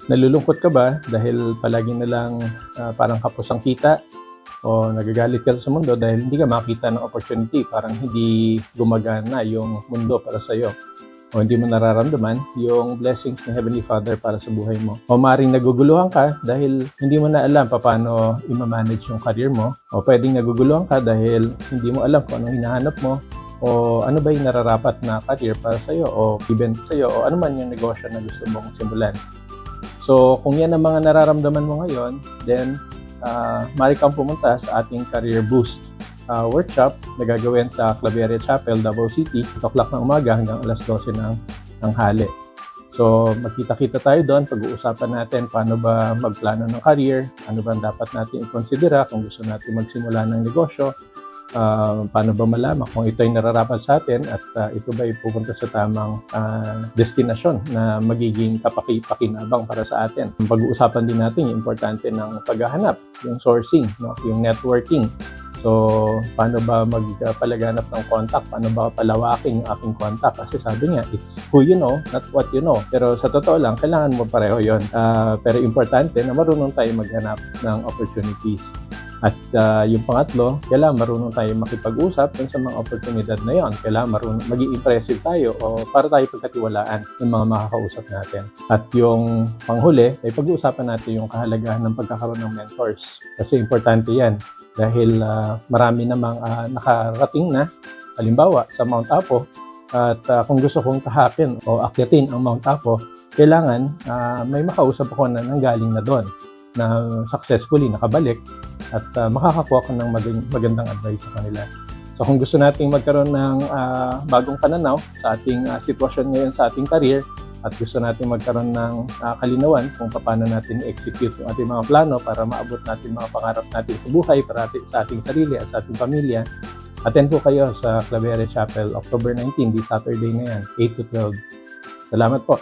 Nalulungkot ka ba dahil palagi na lang, parang kapos ang kita o nagagalit ka sa mundo dahil hindi ka makakita ng opportunity, parang hindi gumagana yung mundo para sa'yo o hindi mo nararamdaman yung blessings ng Heavenly Father para sa buhay mo. O maaaring naguguluhan ka dahil hindi mo na alam paano i-manage yung career mo, o puwedeng naguguluhan ka dahil hindi mo alam kung anong hinahanap mo o ano ba yung nararapat na career para sa'yo o event sa'yo o ano man yung negosyo na gusto mong simulan. So, kung yan ang mga nararamdaman mo ngayon, then maaari kang pumunta sa ating Career Boost workshop na gagawin sa Claveria Chapel, Davao City, 8 o'clock ng umaga hanggang alas 12 ng tanghali. So, magkita-kita tayo doon, pag-uusapan natin paano ba magplano ng career, ano ba dapat natin i-considera kung gusto natin magsimula ng negosyo, paano ba malaman kung ito ay nararapat sa atin at ito ba ay pupunta sa tamang destinasyon na magiging kapakipakinabang para sa atin. Pag-uusapan din natin yung importante ng paghahanap, yung sourcing, no? Yung networking. So, paano ba magpalaganap ng contact? Paano ba palawakin yung aking contact? Kasi sabi nga, it's who you know, not what you know. Pero sa totoo lang, kailangan mo pareho yon. Pero importante na marunong tayo maghanap ng opportunities. At yung pangatlo, kailangan marunong tayo makipag-usap dun sa mga oportunidad na yon. Kailangan marunong, maging impressive tayo o para tayo pagkatiwalaan ng mga makakausap natin. At yung panghuli, ay pag-uusapan natin yung kahalagahan ng pagkakaroon ng mentors. Kasi importante yan dahil marami namang nakarating na, halimbawa sa Mount Apo, at kung gusto kong tahakin o akyatin ang Mount Apo, kailangan may makausap ako na nanggaling na doon, na successfully nakabalik at makakakuha ko ng magandang advice sa kanila. So kung gusto nating magkaroon ng bagong pananaw sa ating sitwasyon ngayon sa ating career at gusto nating magkaroon ng kalinawan kung paano natin execute yung ating mga plano para maabot natin mga pangarap natin sa buhay, para sa ating sarili at sa ating pamilya, attend po kayo sa Claveria Chapel, October 19, di Saturday na yan, 8 to 12. Salamat po.